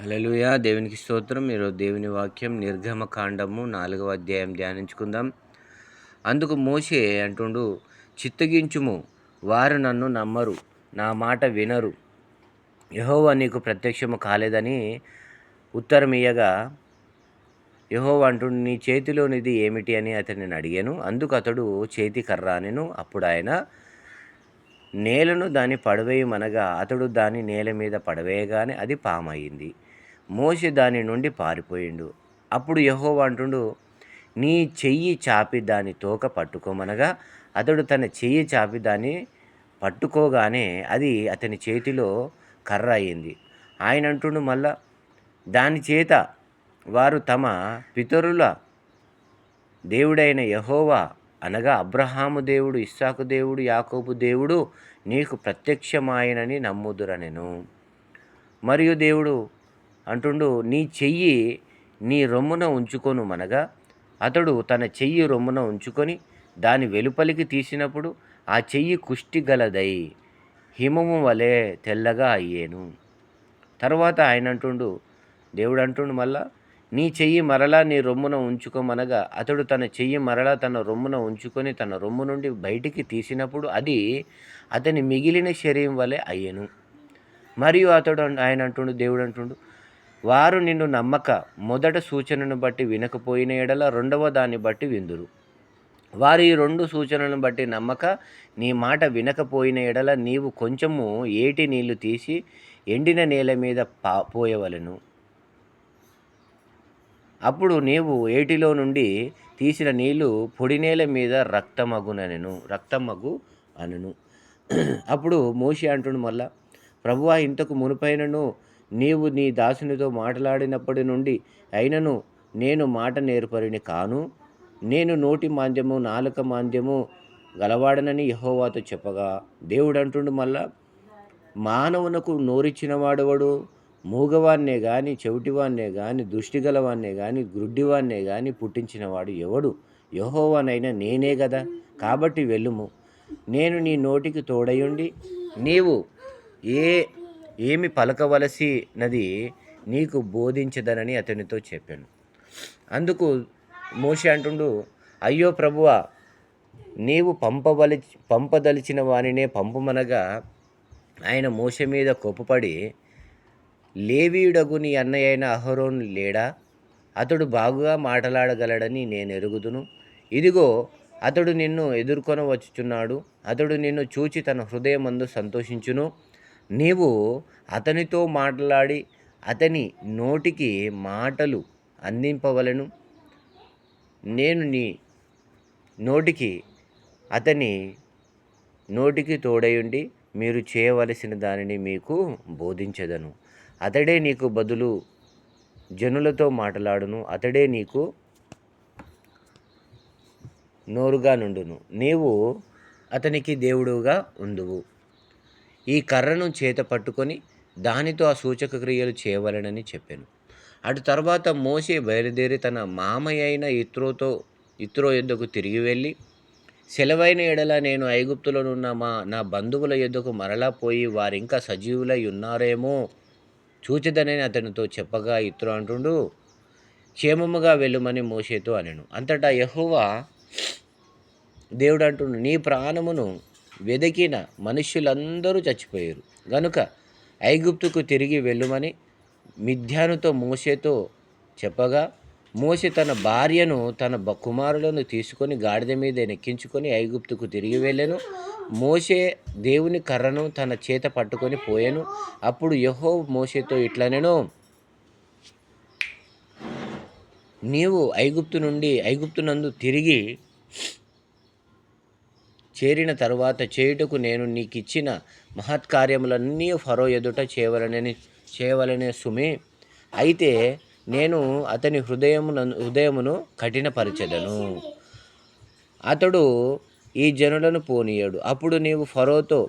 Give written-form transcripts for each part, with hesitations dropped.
హల్లెలూయా! దేవునికి స్తోత్రం. ఈరోజు దేవుని వాక్యం నిర్గమకాండము 4వ అధ్యాయం ధ్యానించుకుందాం. అందుకు మోషే అంటుండు, చిత్తగించుము, వారు నన్ను నమ్మరు, నా మాట వినరు, యెహోవా నీకు ప్రత్యక్షము కాలేదని ఉత్తరమియ్యగా, యెహోవా అంటుండు, నీ చేతిలోనిది ఏమిటి అని అతనిని అడిగాను. అందుకు అతడు చేతి కర్ర అనెను. అప్పుడు ఆయన నేలను దాన్ని పడవేయమనగా అతడు దాన్ని నేల మీద పడవేయగానే అది పామయింది. మోషే దాని నుండి పారిపోయిండు. అప్పుడు యెహోవా అంటుండు, నీ చెయ్యి చాపి దాని తోక పట్టుకోమనగా అతడు తన చెయ్యి చాపి దాన్ని పట్టుకోగానే అది అతని చేతిలో కర్ర అయింది. ఆయన అంటుండు మళ్ళా, దాని చేత వారు తమ పితరుల దేవుడైన యెహోవా అనగా అబ్రహాము దేవుడు, ఇస్సాకు దేవుడు, యాకోబు దేవుడు నీకు ప్రత్యక్షమాయనని నమ్ముదురనెను. మరియు దేవుడు అంటుండు, నీ చెయ్యి నీ రొమ్మున ఉంచుకొనుమనగా అతడు తన చెయ్యి రొమ్మున ఉంచుకొని దాని వెలుపలికి తీసినప్పుడు ఆ చెయ్యి కుష్టి గలదై హిమము వలె తెల్లగా అయ్యేను. తర్వాత ఆయన అంటుండు, దేవుడు అంటుండు మళ్ళా, నీ చెయ్యి మరలా నీ రొమ్మున ఉంచుకోమనగా అతడు తన చెయ్యి మరలా తన రొమ్మున ఉంచుకొని తన రొమ్ము నుండి బయటికి తీసినప్పుడు అది అతని మిగిలిన శరీరం వలె అయ్యెను. మరియు ఆయన అంటుండు, దేవుడు అంటుండు, వారు నిన్ను నమ్మక మొదట సూచనను బట్టి వినకపోయిన ఎడల రెండవ దాన్ని బట్టి విందురు. వారు ఈ 2 సూచనలను బట్టి నమ్మక నీ మాట వినకపోయిన ఎడల నీవు కొంచెము ఏటి నీళ్లు తీసి ఎండిన నేల మీద పోయవలెను. అప్పుడు నీవు ఏటిలో నుండి తీసిన నీళ్లు పొడి నేల మీద రక్తమగు అనెను. అప్పుడు మోషే అంటుండు మళ్ళా, ప్రభువా, ఇంతకు మునుపైనను నీవు నీ దాసునితో మాట్లాడినప్పటి నుండి అయినను నేను మాట నేర్పరిని కాను. నేను నోటి మాంద్యము నాలుక మాంద్యము గలవాడనని యెహోవాతో చెప్పగా, దేవుడు అంటుండు మళ్ళా, మానవునకు నోరిచ్చిన వాడెవడు? మూగవాన్నే గాని, చెవిటివాన్నే గాని, దృష్టిగలవాన్నే గాని, గ్రుడ్డివాన్నే గాని పుట్టించినవాడు ఎవడు? యెహోవానైనా నేనే గదా. కాబట్టి వెళ్ళుము, నేను నీ నోటికి తోడయుండి నీవు ఏమి పలకవలసినది నీకు బోధించదనని అతనితో చెప్పాను. అందుకు మోషే అంటుండు, అయ్యో ప్రభువా, నీవు పంపదలిచిన వానినే పంపుమనగా ఆయన మోషే మీద కోపపడి, లేవీయుడగు నీ అన్నయ్యైన అహరోను లేడా? అతడు బాగుగా మాట్లాడగలడని నేను ఎరుగుదును. ఇదిగో, అతడు నిన్ను ఎదుర్కొన వచ్చుచున్నాడు. అతడు నిన్ను చూచి తన హృదయమందు సంతోషించును. నీవు అతనితో మాట్లాడి అతని నోటికి మాటలు అందింపవలెను. నేను నీ నోటికి అతని నోటికి తోడయుండి మీరు చేయవలసిన దానిని మీకు బోధించదను. అతడే నీకు బదులు జనులతో మాట్లాడును. అతడే నీకు నోరుగా నుండును. నీవు అతనికి దేవుడుగా ఉండువు. ఈ కర్రను చేత పట్టుకొని దానితో ఆ సూచక క్రియలు చేయవలెనని చెప్పాను. అటు తర్వాత మోషే బయలుదేరి తన మామయ్య అయిన యిత్రో యొద్దకు తిరిగి వెళ్ళి, సెలవైన ఎడల నేను ఐగుప్తులోనున్న నా బంధువుల యొద్దకు మరలా పోయి వారింకా సజీవులై ఉన్నారేమో చూచెదనని అతనితో చెప్పగా, యిత్రో అంటుండు, క్షేమముగా వెళ్ళుమని మోషేతో అనెను. అంతటా యెహోవా దేవుడు అంటుండు, నీ ప్రాణమును వెదకిన మనుష్యులందరూ చచ్చిపోయారు గనుక ఐగుప్తుకు తిరిగి వెళ్ళుమని మిద్యానుతో మోషేతో చెప్పగా, మోషే తన భార్యను తన కుమారులను తీసుకొని గాడిద మీద నెక్కించుకొని ఐగుప్తుకు తిరిగి వెళ్ళెను. మోషే దేవుని కర్రను తన చేత పట్టుకొని పోయెను. అప్పుడు యెహోవా మోషేతో ఇట్లనెను, నీవు ఐగుప్తునందు తిరిగి చేరిన తరువాత చేయుటకు నేను నీకిచ్చిన మహత్కార్యములన్నీ ఫరో ఎదుట చేయవలనే సుమే. అయితే నేను అతని హృదయమును కఠినపరచెదను, అతడు ఈ జనులను పోనీయడు. అప్పుడు నీవు ఫరోతో,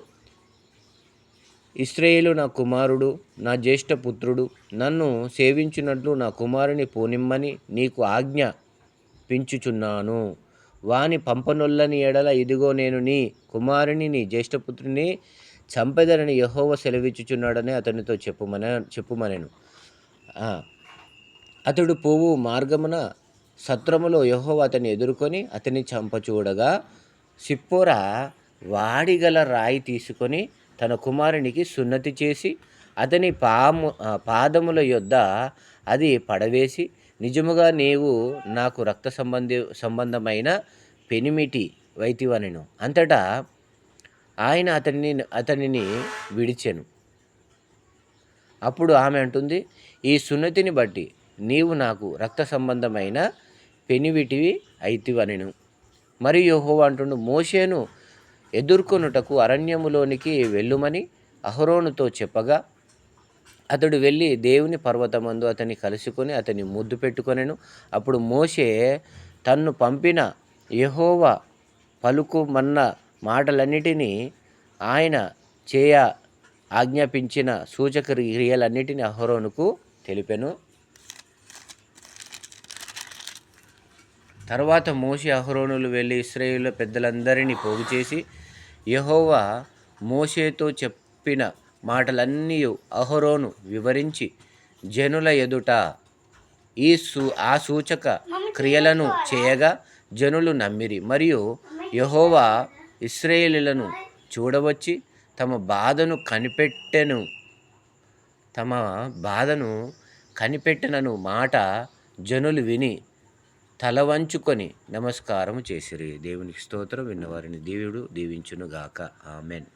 ఇశ్రాయేలు నా కుమారుడు, నా జ్యేష్ఠపుత్రుడు, నన్ను సేవించున్నట్లు నా కుమారుని పోనిమ్మని నీకు ఆజ్ఞాపించుచున్నాను. వాని పంపనొల్లని ఎడల ఇదిగో నేను నీ కుమారుని నీ జ్యేష్ఠపుత్రుని చంపెదనని యెహోవా సెలవిచ్చుచున్నాడని అతనితో చెప్పుమనెను. ఆ, అతడు పోవు మార్గమున సత్రములో యెహోవా అతన్ని ఎదుర్కొని అతని చంపచూడగా సిప్పోరా వాడిగల రాయి తీసుకొని తన కుమారునికి సున్నతి చేసి అతని పాదముల యొద్ద అది పడవేసి, నిజముగా నీవు నాకు రక్త సంబంధమైన పెనిమిటి వైతివనెను. అంతటా ఆయన అతనిని విడిచెను. అప్పుడు ఆమె అంటుంది, ఈ సున్నతిని బట్టి నీవు నాకు రక్త సంబంధమైన పెనివిటివి అయితివనెను. మరియు యెహోవా అంటుండు, మోషేను ఎదుర్కొనుటకు అరణ్యములోనికి వెళ్ళుమని అహరోనుతో చెప్పగా అతడు వెళ్ళి దేవుని పర్వతమందు అతన్ని కలుసుకొని అతన్ని ముద్దు పెట్టుకొనెను. అప్పుడు మోషే తన్ను పంపిన యెహోవా పలుకుమన్న మాటలన్నిటినీ ఆయన ఆజ్ఞాపించిన సూచక క్రియలన్నిటినీ అహరోనుకు తెలిపెను. తర్వాత మోషే అహరోనులు వెళ్ళి ఇశ్రాయేలు పెద్దలందరినీ పోగు చేసి యెహోవా మోషేతో చెప్పిన మాటలన్నీ అహరోను వివరించి జనుల ఎదుట ఆ సూచక క్రియలను చేయగా జనులు నమ్మిరి. మరియు యెహోవా ఇశ్రాయేలీయులను చూడవచ్చి తమ బాధను కనిపెట్టెనను మాట జనులు విని తల వంచుకొని నమస్కారం చేసిరి. దేవునికి స్తోత్రం. విన్నవారిని దేవుడు దీవించునుగాక. ఆమెన్.